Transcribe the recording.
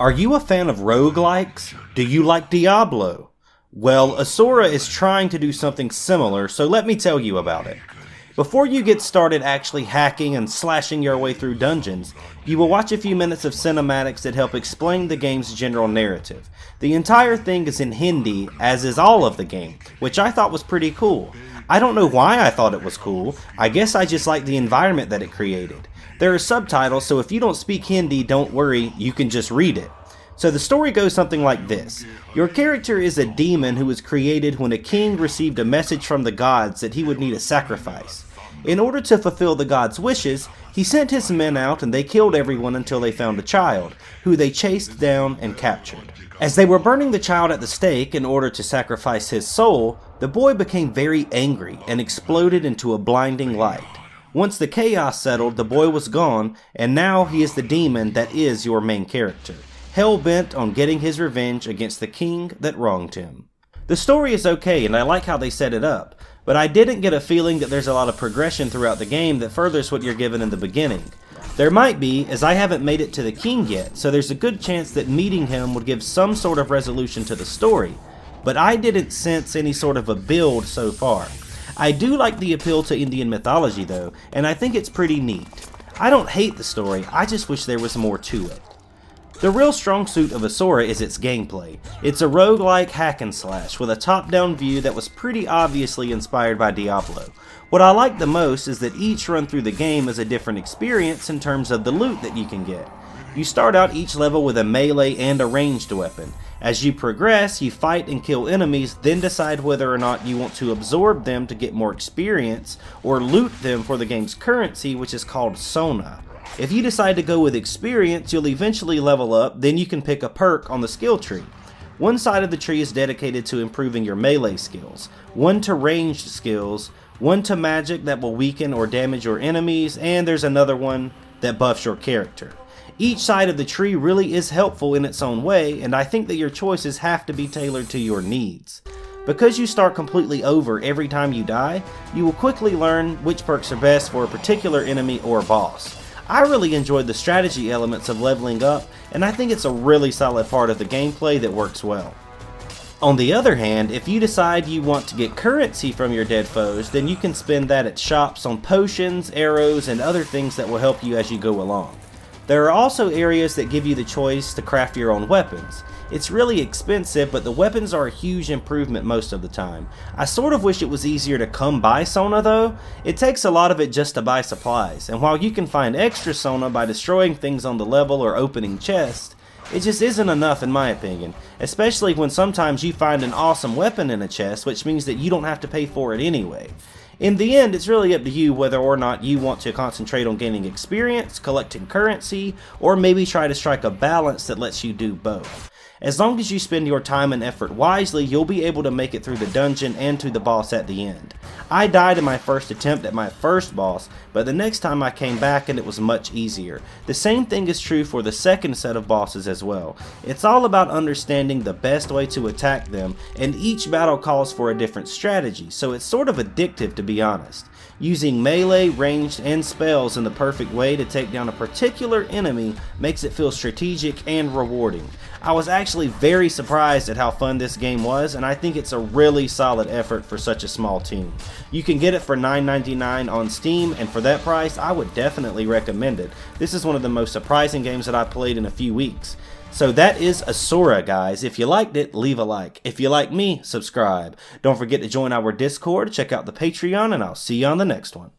Are you a fan of roguelikes? Do you like Diablo? Well, Asura is trying to do something similar, so let me tell you about it. Before you get started actually hacking and slashing your way through dungeons, you will watch a few minutes of cinematics that help explain the game's general narrative. The entire thing is in Hindi, as is all of the game, which I thought was pretty cool. I don't know why I thought it was cool, I guess I just liked the environment that it created. There are subtitles, so if you don't speak Hindi, don't worry, you can just read it. So the story goes something like this. Your character is a demon who was created when a king received a message from the gods that he would need a sacrifice. In order to fulfill the gods' wishes, he sent his men out and they killed everyone until they found a child, who they chased down and captured. As they were burning the child at the stake in order to sacrifice his soul, the boy became very angry and exploded into a blinding light. Once the chaos settled, the boy was gone, and now he is the demon that is your main character, hell-bent on getting his revenge against the king that wronged him. The story is okay, and I like how they set it up, but I didn't get a feeling that there's a lot of progression throughout the game that furthers what you're given in the beginning. There might be, as I haven't made it to the king yet, so there's a good chance that meeting him would give some sort of resolution to the story, but I didn't sense any sort of a build so far. I do like the appeal to Indian mythology though, and I think it's pretty neat. I don't hate the story, I just wish there was more to it. The real strong suit of Asura is its gameplay. It's a roguelike hack and slash with a top-down view that was pretty obviously inspired by Diablo. What I like the most is that each run through the game is a different experience in terms of the loot that you can get. You start out each level with a melee and a ranged weapon. As you progress, you fight and kill enemies, then decide whether or not you want to absorb them to get more experience, or loot them for the game's currency, which is called Sona. If you decide to go with experience, you'll eventually level up, then you can pick a perk on the skill tree. One side of the tree is dedicated to improving your melee skills, one to ranged skills, one to magic that will weaken or damage your enemies, and there's another one that buffs your character. Each side of the tree really is helpful in its own way, and I think that your choices have to be tailored to your needs. Because you start completely over every time you die, you will quickly learn which perks are best for a particular enemy or boss. I really enjoyed the strategy elements of leveling up, and I think it's a really solid part of the gameplay that works well. On the other hand, if you decide you want to get currency from your dead foes, then you can spend that at shops on potions, arrows, and other things that will help you as you go along. There are also areas that give you the choice to craft your own weapons. It's really expensive, but the weapons are a huge improvement most of the time. I sort of wish it was easier to come by Sona though. It takes a lot of it just to buy supplies, and while you can find extra Sona by destroying things on the level or opening chests, it just isn't enough in my opinion, especially when sometimes you find an awesome weapon in a chest, which means that you don't have to pay for it anyway. In the end, it's really up to you whether or not you want to concentrate on gaining experience, collecting currency, or maybe try to strike a balance that lets you do both. As long as you spend your time and effort wisely, you'll be able to make it through the dungeon and to the boss at the end. I died in my first attempt at my first boss, but the next time I came back and it was much easier. The same thing is true for the second set of bosses as well. It's all about understanding the best way to attack them, and each battle calls for a different strategy, so it's sort of addictive to be honest. Using melee, ranged, and spells in the perfect way to take down a particular enemy makes it feel strategic and rewarding. I was actually very surprised at how fun this game was, and I think it's a really solid effort for such a small team. You can get it for $9.99 on Steam, and for that price, I would definitely recommend it. This is one of the most surprising games that I've played in a few weeks. So that is Asura, guys. If you liked it, leave a like. If you like me, subscribe. Don't forget to join our Discord, check out the Patreon, and I'll see you on the next one.